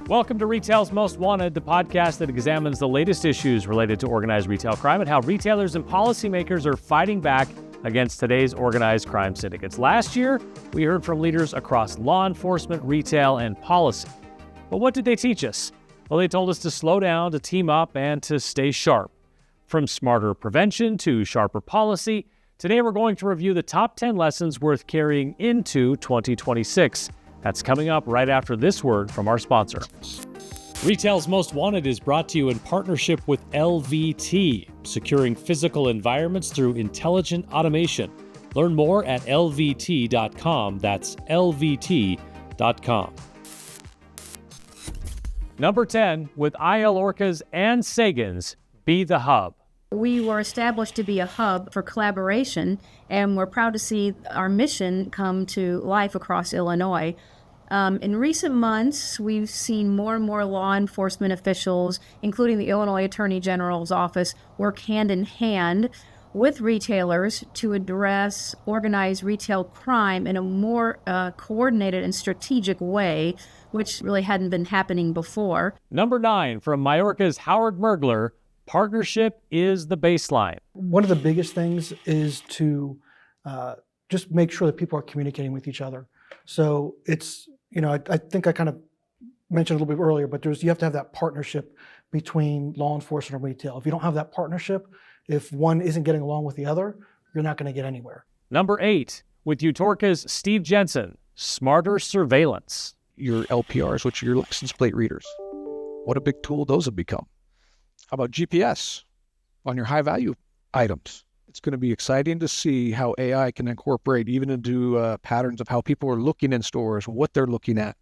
Welcome to Retail's Most Wanted, the podcast that examines the latest issues related to organized retail crime and how retailers and policymakers are fighting back against today's organized crime syndicates. Last year, we heard from leaders across law enforcement, retail, and policy. But what did they teach us? Well, they told us to slow down, to team up, and to stay sharp. From smarter prevention to sharper policy, today we're going to review the top 10 lessons worth carrying into 2026. That's coming up right after this word from our sponsor. Retail's Most Wanted is brought to you in partnership with LVT, securing physical environments through intelligent automation. Learn more at lvt.com. That's lvt.com. Number 10, with IL Orcas and Sagans, be the hub. We were established to be a hub for collaboration, and we're proud to see our mission come to life across Illinois. In recent months, we've seen more and more law enforcement officials, including the Illinois Attorney General's office, work hand in hand with retailers to address organized retail crime in a more coordinated and strategic way, which really hadn't been happening before. Number 9, from Majorca's Howard Mergler, partnership is the baseline. One of the biggest things is to just make sure that people are communicating with each other. So it's, I think I kind of mentioned a little bit earlier, but you have to have that partnership between law enforcement and retail. If you don't have that partnership, if one isn't getting along with the other, you're not going to get anywhere. Number 8, with Utorca's Steve Jensen, smarter surveillance. Your LPRs, which are your license plate readers. What a big tool those have become. How about GPS on your high-value items? It's going to be exciting to see how AI can incorporate even into patterns of how people are looking in stores, what they're looking at,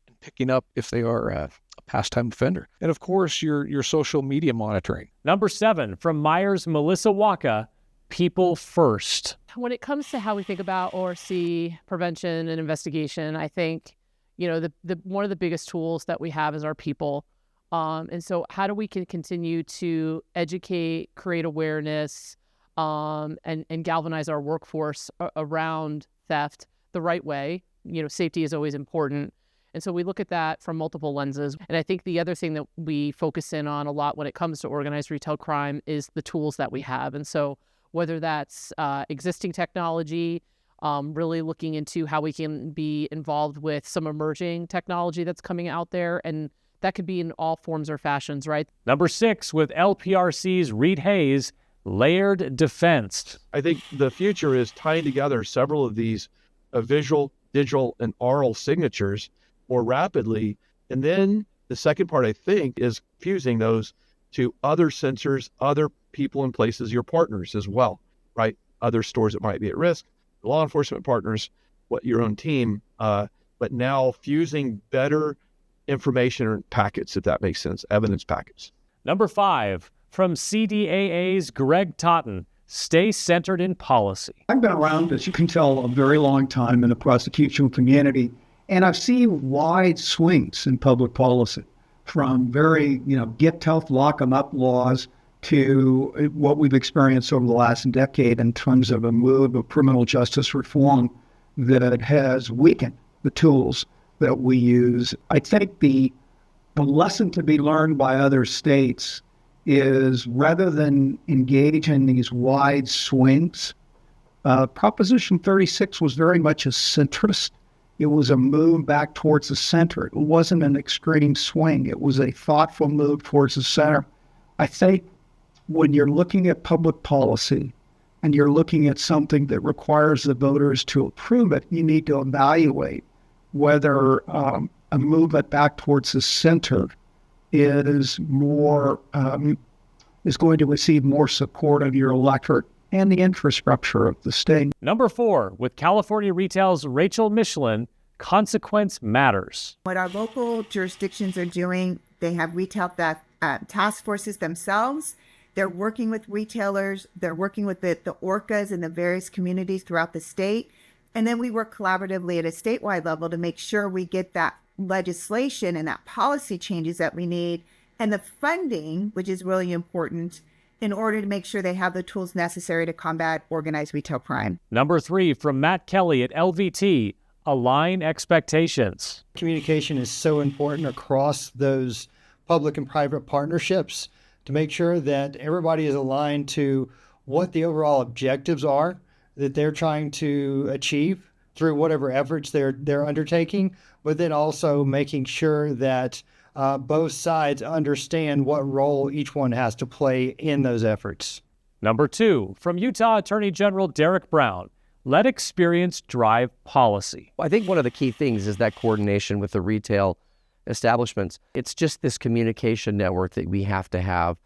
and picking up if they are a past-time offender. And of course, your social media monitoring. Number 7, from Myers' Melissa Waka, people first. When it comes to how we think about or see prevention and investigation, I think, the one of the biggest tools that we have is our people. And so how do we continue to educate, create awareness, and galvanize our workforce around theft the right way? Safety is always important. And so we look at that from multiple lenses. And I think the other thing that we focus in on a lot when it comes to organized retail crime is the tools that we have. And so whether that's existing technology, really looking into how we can be involved with some emerging technology that's coming out there, and that could be in all forms or fashions, right? Number 6, with LPRC's Reed Hayes, layered defense. I think the future is tying together several of these visual, digital, and oral signatures more rapidly. And then the second part, I think, is fusing those to other sensors, other people and places, your partners as well, right? Other stores that might be at risk, law enforcement partners, your own team, but now fusing better information packets, if that makes sense, evidence packets. Number 5, from CDAA's Greg Totten, stay centered in policy. I've been around, as you can tell, a very long time in the prosecution community, and I've seen wide swings in public policy, from very, get tough, lock them up laws to what we've experienced over the last decade in terms of a move of criminal justice reform that has weakened the tools that we use. I think the lesson to be learned by other states is, rather than engage in these wide swings, Proposition 36 was very much a centrist. It was a move back towards the center. It wasn't an extreme swing. It was a thoughtful move towards the center. I think when you're looking at public policy and you're looking at something that requires the voters to approve it, you need to evaluate whether a movement back towards the center is going to receive more support of your electorate and the infrastructure of the state. Number 4, with California Retail's Rachel Michelin, consequence matters. What our local jurisdictions are doing, they have retail theft task forces themselves. They're working with retailers. They're working with the ORCAs in the various communities throughout the state. And then we work collaboratively at a statewide level to make sure we get that legislation and that policy changes that we need, and the funding, which is really important, in order to make sure they have the tools necessary to combat organized retail crime. Number 3, from Matt Kelly at LVT, align expectations. Communication is so important across those public and private partnerships to make sure that everybody is aligned to what the overall objectives are that they're trying to achieve through whatever efforts they're undertaking, but then also making sure that both sides understand what role each one has to play in those efforts. Number 2, from Utah Attorney General Derek Brown, let experience drive policy. I think one of the key things is that coordination with the retail establishments. It's just this communication network that we have to have.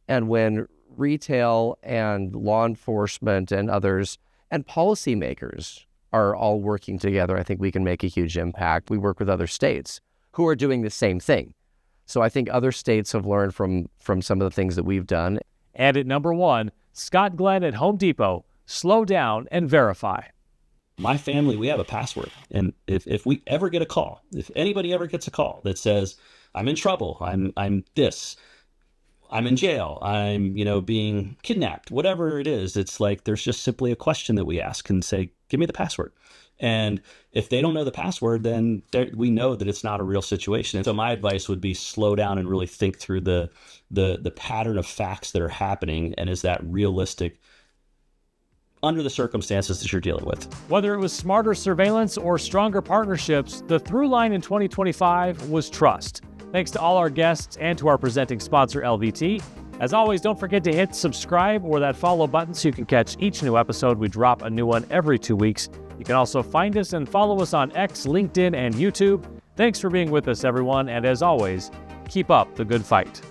And when retail and law enforcement and others and policymakers are all working together, I think we can make a huge impact. We work with other states who are doing the same thing. So I think other states have learned from some of the things that we've done. And at number 1, Scott Glenn at Home Depot, slow down and verify. My family, we have a password. And if we ever get a call, if anybody ever gets a call that says, I'm in trouble, I'm this, I'm in jail, I'm, being kidnapped, whatever it is, it's like there's just simply a question that we ask and say, give me the password. And if they don't know the password, then we know that it's not a real situation. And so my advice would be slow down and really think through the pattern of facts that are happening. And is that realistic under the circumstances that you're dealing with? Whether it was smarter surveillance or stronger partnerships, the through line in 2025 was trust. Thanks to all our guests and to our presenting sponsor, LVT. As always, don't forget to hit subscribe or that follow button so you can catch each new episode. We drop a new one every 2 weeks. You can also find us and follow us on X, LinkedIn, and YouTube. Thanks for being with us, everyone. And as always, keep up the good fight.